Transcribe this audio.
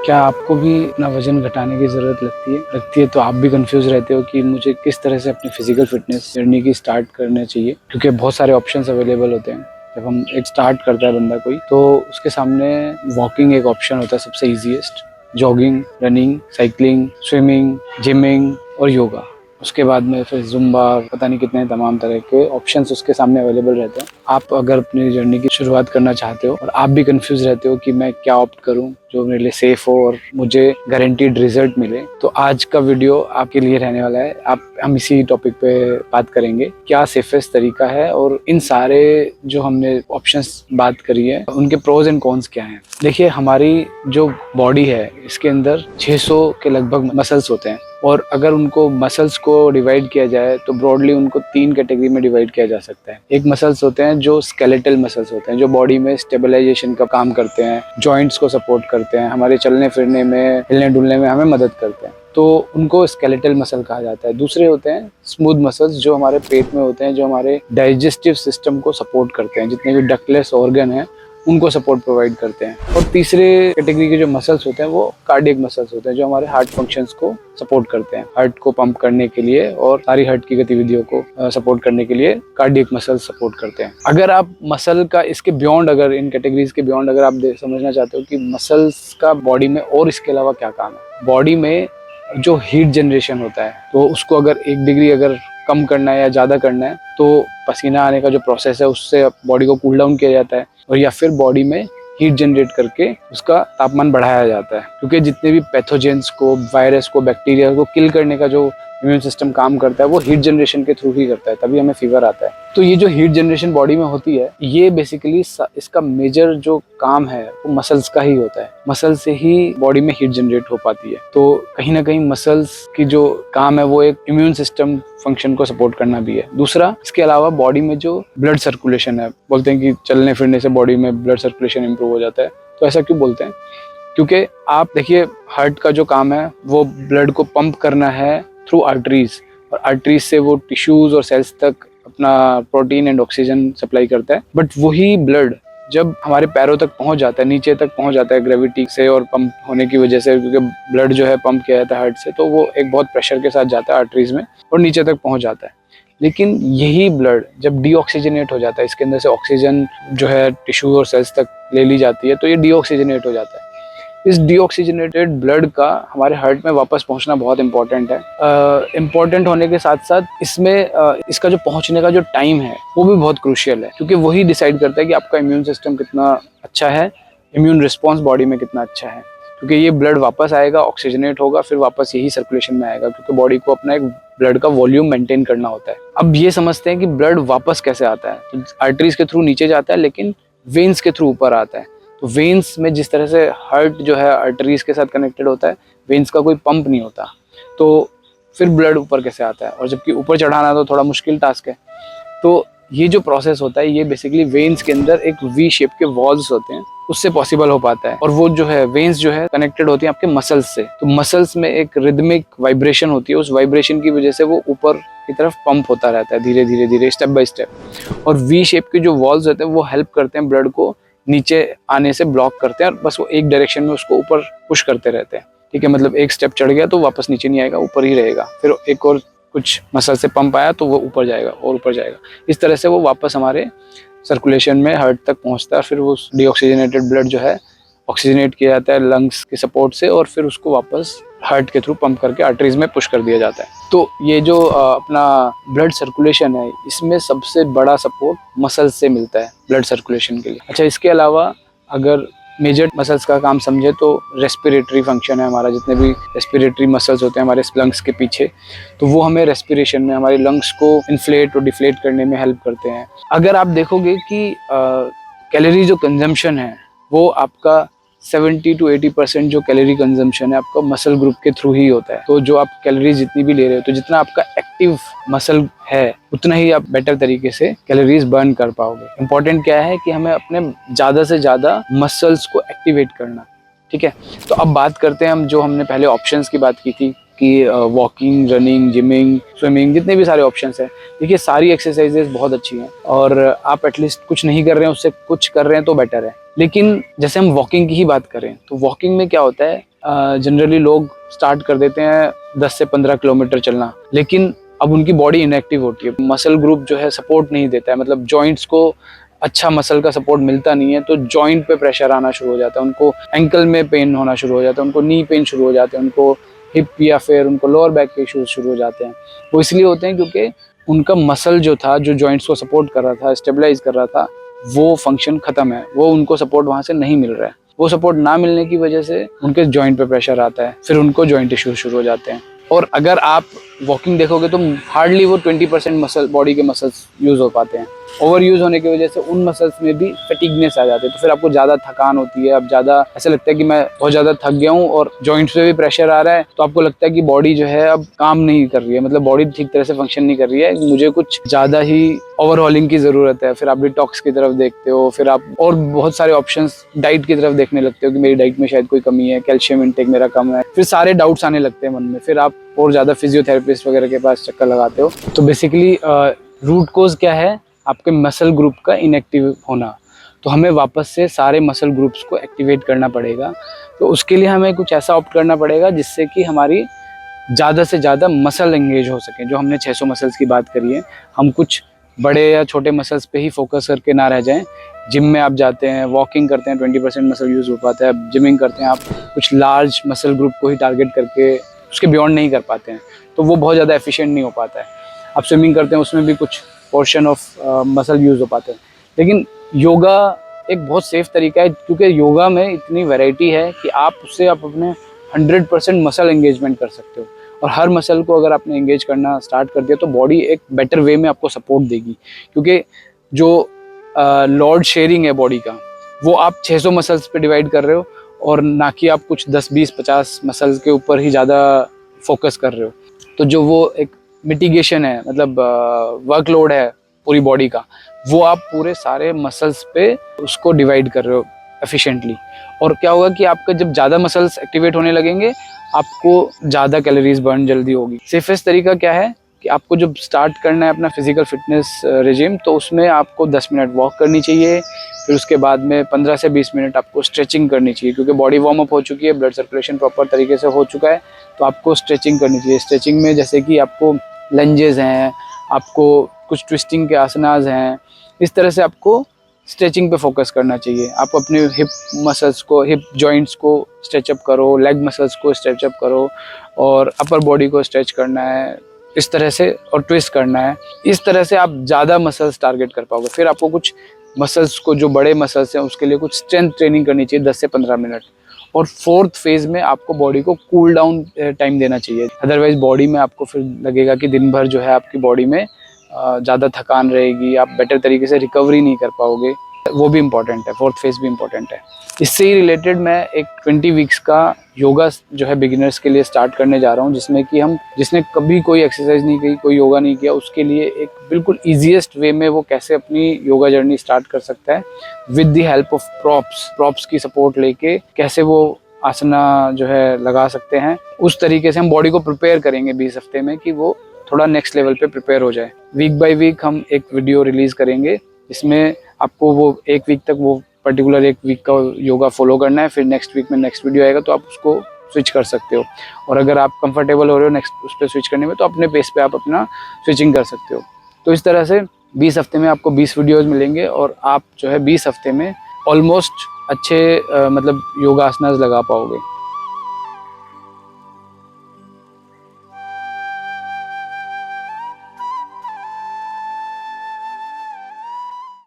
क्या आपको भी अपना वजन घटाने की ज़रूरत लगती है तो आप भी कंफ्यूज रहते हो कि मुझे किस तरह से अपनी फिजिकल फिटनेस जर्नी की स्टार्ट करना चाहिए, क्योंकि बहुत सारे ऑप्शंस अवेलेबल होते हैं। जब हम एक स्टार्ट करता है बंदा कोई, तो उसके सामने वॉकिंग एक ऑप्शन होता है सबसे easiest. Jogging, running, cycling, swimming, gymming और योगा। उसके बाद में फिर जुम्बा, पता नहीं कितने तमाम तरह के ऑप्शंस उसके सामने अवेलेबल रहते हैं। आप अगर अपनी जर्नी की शुरुआत करना चाहते हो और आप भी कंफ्यूज रहते हो कि मैं क्या ऑप्ट करूं जो मेरे लिए सेफ हो और मुझे गारंटीड रिजल्ट मिले, तो आज का वीडियो आपके लिए रहने वाला है। हम इसी टॉपिक पे बात करेंगे, क्या सेफेस्ट तरीका है और इन सारे जो हमने ऑप्शंस बात करी है उनके प्रोज एंड कॉन्स क्या हैं। देखिए, हमारी जो बॉडी है इसके अंदर 600 के लगभग मसल्स होते हैं, और अगर उनको मसल्स को डिवाइड किया जाए तो ब्रॉडली उनको 3 कैटेगरी में डिवाइड किया जा सकता है। एक मसल्स होते हैं जो स्केलेटल मसल्स होते हैं, जो बॉडी में स्टेबलाइजेशन का काम करते हैं, जॉइंट्स को सपोर्ट करते हैं, हमारे चलने फिरने में, हिलने डुलने में हमें मदद करते हैं, तो उनको स्केलेटल मसल कहा जाता है। दूसरे होते हैं स्मूथ मसल्स, जो हमारे पेट में होते हैं, जो हमारे डाइजेस्टिव सिस्टम को सपोर्ट करते हैं, जितने भी डक्टलेस ऑर्गन हैं उनको सपोर्ट प्रोवाइड करते हैं। और तीसरे कैटेगरी के जो मसल्स होते हैं वो कार्डियक मसल्स होते हैं, जो हमारे हार्ट फंक्शंस को सपोर्ट करते हैं, हार्ट को पंप करने के लिए और सारी हार्ट की गतिविधियों को सपोर्ट करने के लिए कार्डियक मसल्स सपोर्ट करते हैं। अगर आप मसल का इसके बियॉन्ड, अगर इन कैटेगरीज के बियॉन्ड अगर आप समझना चाहते हो कि मसल्स का बॉडी में और इसके अलावा क्या काम है, बॉडी में जो हीट जनरेशन होता है, तो उसको अगर 1 डिग्री अगर कम करना है या ज़्यादा करना है, तो पसीना आने का जो प्रोसेस है उससे बॉडी को कूल डाउन किया जाता है, और या फिर बॉडी में हीट जनरेट करके उसका तापमान बढ़ाया जाता है। क्योंकि जितने भी पैथोजेंस को, वायरस को, बैक्टीरिया को किल करने का जो इम्यून सिस्टम काम करता है वो हीट जनरेशन के थ्रू ही करता है, तभी हमें फीवर आता है। तो ये जो हीट जनरेशन बॉडी में होती है, ये बेसिकली इसका मेजर जो काम है वो मसल्स का ही होता है। मसल से ही बॉडी में हीट जनरेट हो पाती है। तो कहीं ना कहीं मसल्स की जो काम है वो एक इम्यून सिस्टम फंक्शन को सपोर्ट करना भी है। दूसरा, इसके अलावा बॉडी में जो ब्लड सर्कुलेशन है, बोलते हैं कि चलने फिरने से बॉडी में ब्लड सर्कुलेशन इंप्रूव हो जाता है। तो ऐसा क्यों बोलते हैं? क्योंकि आप देखिए, हार्ट का जो काम है वो ब्लड को पंप करना है थ्रू आर्टरीज, और आर्टरीज से वो टिश्यूज और सेल्स तक अपना प्रोटीन एंड ऑक्सीजन सप्लाई करता है। बट वही ब्लड जब हमारे पैरों तक पहुंच जाता है, नीचे तक पहुंच जाता है ग्रेविटी से और पंप होने की वजह से, क्योंकि ब्लड जो है पंप किया जाता है हार्ट से, तो वो एक बहुत प्रेशर के साथ जाता है आर्टरीज में और नीचे तक पहुंच जाता है। लेकिन यही ब्लड जब डीऑक्सीजनेट हो जाता है, इसके अंदर से ऑक्सीजन जो है टिश्यू और सेल्स तक ले ली जाती है, तो ये डीऑक्सीजनेट हो जाता है। इस डीऑक्सीजनेटेड ब्लड का हमारे हार्ट में वापस पहुंचना बहुत इंपॉर्टेंट है। इम्पॉर्टेंट होने के साथ साथ इसमें इसका जो पहुंचने का जो टाइम है वो भी बहुत क्रूशियल है, क्योंकि वही डिसाइड करता है कि आपका इम्यून सिस्टम कितना अच्छा है, इम्यून रिस्पॉन्स बॉडी में कितना अच्छा है। क्योंकि ये ब्लड वापस आएगा, ऑक्सीजनेट होगा, फिर वापस यही सर्कुलेशन में आएगा, क्योंकि बॉडी को अपना एक ब्लड का वॉल्यूम मेंटेन करना होता है। अब ये समझते हैं कि ब्लड वापस कैसे आता है, तो आर्टरीज के थ्रू नीचे जाता है, लेकिन वेन्स के थ्रू ऊपर आता है। तो वेन्स में जिस तरह से हार्ट जो है आर्टरीज के साथ कनेक्टेड होता है, वेन्स का कोई पंप नहीं होता, तो फिर ब्लड ऊपर कैसे आता है? और जबकि ऊपर चढ़ाना तो थोड़ा मुश्किल टास्क है। तो ये जो प्रोसेस होता है, ये बेसिकली वेन्स के अंदर एक वी शेप के वॉल्स होते हैं, उससे पॉसिबल हो पाता है। और वो जो है वेन्स जो है कनेक्टेड होती हैं आपके मसल्स से, तो मसल्स में एक रिदमिक वाइब्रेशन होती है, उस वाइब्रेशन की वजह से वो ऊपर की तरफ पंप होता रहता है धीरे धीरे धीरे, स्टेप बाय स्टेप। और वी शेप के जो वॉल्स होते हैं वो हेल्प करते हैं ब्लड को नीचे आने से, ब्लॉक करते हैं, और बस वो एक डायरेक्शन में उसको ऊपर पुश करते रहते हैं। ठीक है, मतलब एक स्टेप चढ़ गया तो वापस नीचे नहीं आएगा, ऊपर ही रहेगा। फिर एक और कुछ मसल से पंप आया तो वो ऊपर जाएगा और ऊपर जाएगा। इस तरह से वो वापस हमारे सर्कुलेशन में हार्ट तक पहुंचता है। फिर वो डीऑक्सीजनेटेड ब्लड जो है ऑक्सीजनेट किया जाता है लंग्स के सपोर्ट से, और फिर उसको वापस हार्ट के थ्रू पंप करके आर्टरीज में पुश कर दिया जाता है। तो ये जो अपना ब्लड सर्कुलेशन है, इसमें सबसे बड़ा सपोर्ट मसल्स से मिलता है ब्लड सर्कुलेशन के लिए। अच्छा, इसके अलावा अगर मेजर मसल्स का काम समझे तो रेस्पिरेटरी फंक्शन है हमारा। जितने भी रेस्पिरेटरी मसल्स होते हैं हमारे लंग्स के पीछे, तो वो हमें रेस्पिरेशन में, हमारे लंग्स को इन्फ्लेट और डिफ्लेट करने में हेल्प करते हैं। अगर आप देखोगे कि कैलोरी जो कंजम्पशन है वो आपका 70 to 80% जो कैलोरी कंजम्पशन है आपका मसल ग्रुप के थ्रू ही होता है। तो जो आप कैलोरीज जितनी भी ले रहे हो, तो जितना आपका एक्टिव मसल है उतना ही आप बेटर तरीके से कैलोरीज बर्न कर पाओगे। इंपॉर्टेंट क्या है कि हमें अपने ज़्यादा से ज़्यादा मसल्स को एक्टिवेट करना। ठीक है, तो अब बात करते हैं हम, जो हमने पहले ऑप्शंस की बात की थी कि वॉकिंग, रनिंग, जिमिंग, स्विमिंग, जितने भी सारे ऑप्शंस हैं, देखिए सारी एक्सरसाइजेस बहुत अच्छी हैं, और आप एटलीस्ट कुछ नहीं कर रहे हैं उससे कुछ कर रहे हैं तो बेटर है। लेकिन जैसे हम वॉकिंग की ही बात करें, तो वॉकिंग में क्या होता है, जनरली लोग स्टार्ट कर देते हैं 10 से 15 किलोमीटर चलना, लेकिन अब उनकी बॉडी इनएक्टिव होती है, मसल ग्रुप जो है सपोर्ट नहीं देता है, मतलब जॉइंट्स को अच्छा मसल का सपोर्ट मिलता नहीं है, तो जॉइंट पे प्रेशर आना शुरू हो जाता है, उनको एंकल में पेन होना शुरू हो जाता है, उनको नी पेन शुरू हो जाते हैं, उनको हिप या फिर उनको लोअर बैक के इश्यूज शुरू हो जाते हैं। वो इसलिए होते हैं क्योंकि उनका मसल जो था, जो जॉइंट्स को सपोर्ट कर रहा था, स्टेबलाइज कर रहा था, वो फंक्शन खत्म है, वो उनको सपोर्ट वहां से नहीं मिल रहा है। वो सपोर्ट ना मिलने की वजह से उनके जॉइंट पे प्रेशर आता है, फिर उनको जॉइंट इश्यूज शुरू हो जाते हैं। और अगर आप वॉकिंग देखोगे तो हार्डली वो 20% मसल, बॉडी के मसल्स यूज हो पाते हैं। ओवर यूज होने की वजह से उन मसल्स में भी फटीगनेस आ जाती है, तो फिर आपको ज़्यादा थकान होती है, अब ज़्यादा ऐसा लगता है कि मैं बहुत ज़्यादा थक गया हूँ और जॉइंट्स पे भी प्रेशर आ रहा है, तो आपको लगता है कि बॉडी जो है अब काम नहीं कर रही है, मतलब बॉडी ठीक तरह से फंक्शन नहीं कर रही है, मुझे कुछ ज़्यादा ही ओवरहॉलिंग की ज़रूरत है। फिर आप डिटॉक्स की तरफ देखते हो, फिर आप और बहुत सारे ऑप्शंस डाइट की तरफ देखने लगते हो कि मेरी डाइट में शायद कोई कमी है, कैल्शियम इंटेक मेरा कम है, फिर सारे डाउट्स आने लगते हैं मन में, फिर आप और ज़्यादा फिजियोथेरेपिस्ट वगैरह के पास चक्कर लगाते हो। तो बेसिकली रूट कोज क्या है? आपके मसल ग्रुप का इनएक्टिव होना। तो हमें वापस से सारे मसल ग्रुप्स को एक्टिवेट करना पड़ेगा। तो उसके लिए हमें कुछ ऐसा ऑप्ट करना पड़ेगा जिससे कि हमारी ज़्यादा से ज़्यादा मसल एंगेज हो सके। जो हमने 600 मसल्स की बात करी है, हम कुछ बड़े या छोटे मसल्स पे ही फोकस करके ना रह जाएं। जिम में आप जाते हैं, वॉकिंग करते हैं, 20% मसल यूज़ हो पाता है। जिमिंग करते हैं, आप कुछ लार्ज मसल ग्रुप को ही टारगेट करके उसके बियॉन्ड नहीं कर पाते हैं, तो वो बहुत ज़्यादा एफिशिएंट नहीं हो पाता है। आप स्विमिंग करते हैं, उसमें भी कुछ पोर्शन ऑफ मसल यूज़ हो पाते हैं। लेकिन योगा एक बहुत सेफ तरीका है, क्योंकि योगा में इतनी वैरायटी है कि आप उससे आप अपने 100% मसल एंगेजमेंट कर सकते हो। और हर मसल को अगर आपने एंगेज करना स्टार्ट कर दिया तो बॉडी एक बेटर वे में आपको सपोर्ट देगी, क्योंकि जो लोड शेयरिंग है बॉडी का, वो आप 600 मसल्स पे डिवाइड कर रहे हो, और ना कि आप कुछ 10, 20, 50 मसल्स के ऊपर ही ज़्यादा फोकस कर रहे हो। तो जो वो एक मिटिगेशन है, मतलब वर्कलोड है पूरी बॉडी का, वो आप पूरे सारे मसल्स पे उसको डिवाइड कर रहे हो एफिशिएंटली। और क्या होगा कि आपका जब ज़्यादा मसल्स एक्टिवेट होने लगेंगे, आपको ज़्यादा कैलोरीज बर्न जल्दी होगी। सेफेस्ट तरीका क्या है कि आपको जब स्टार्ट करना है अपना फिजिकल फिटनेस रेजिम, तो उसमें आपको 10 मिनट वॉक करनी चाहिए, फिर उसके बाद में 15 से 20 मिनट आपको स्ट्रेचिंग करनी चाहिए, क्योंकि बॉडी वार्म अप हो चुकी है, ब्लड सर्कुलेशन प्रॉपर तरीके से हो चुका है, तो आपको स्ट्रेचिंग करनी चाहिए। स्ट्रेचिंग में जैसे कि आपको लंजेस हैं, आपको कुछ ट्विस्टिंग के आसनास हैं, इस तरह से आपको स्ट्रेचिंग पे फोकस करना चाहिए। आप अपने हिप मसल्स को, हिप जॉइंट्स को स्ट्रेचअप करो, लेग मसल्स को स्ट्रेचअप करो, और अपर बॉडी को स्ट्रेच करना है इस तरह से, और ट्विस्ट करना है। इस तरह से आप ज़्यादा मसल्स टारगेट कर पाओगे। फिर आपको कुछ मसल्स को, जो बड़े मसल्स हैं, उसके लिए कुछ स्ट्रेंथ ट्रेनिंग करनी चाहिए 10 से 15 मिनट। और फोर्थ फेज में आपको बॉडी को कूल डाउन टाइम देना चाहिए, अदरवाइज बॉडी में आपको फिर लगेगा कि दिन भर जो है आपकी बॉडी में ज़्यादा थकान रहेगी, आप बेटर तरीके से रिकवरी नहीं कर पाओगे। वो भी इम्पॉर्टेंट है, फोर्थ फेज भी इम्पॉर्टेंट है। इससे ही रिलेटेड मैं एक 20 वीक्स का योगा जो है बिगिनर्स के लिए स्टार्ट करने जा रहा हूँ, जिसमें कि जिसने कभी कोई एक्सरसाइज नहीं की, कोई योगा नहीं किया, उसके लिए एक बिल्कुल ईजीएस्ट वे में वो कैसे अपनी योगा जर्नी स्टार्ट कर सकता है with the help of props की सपोर्ट लेके, कैसे वो आसना जो है लगा सकते हैं। उस तरीके से हम बॉडी को प्रिपेयर करेंगे 20 हफ्ते में, कि वो थोड़ा नेक्स्ट लेवल पे प्रिपेयर हो जाए। वीक बाय वीक हम एक वीडियो रिलीज करेंगे, इसमें आपको वो एक वीक तक वो पर्टिकुलर एक वीक का योगा फॉलो करना है, फिर नेक्स्ट वीक में नेक्स्ट वीडियो आएगा, तो आप उसको स्विच कर सकते हो। और अगर आप कंफर्टेबल हो रहे हो नेक्स्ट उस पर स्विच करने में, तो अपने पेस पे आप अपना स्विचिंग कर सकते हो। तो इस तरह से 20 हफ्ते में आपको 20 वीडियोज़ मिलेंगे, और आप जो है 20 हफ्ते में ऑलमोस्ट अच्छे मतलब योगासनास लगा पाओगे।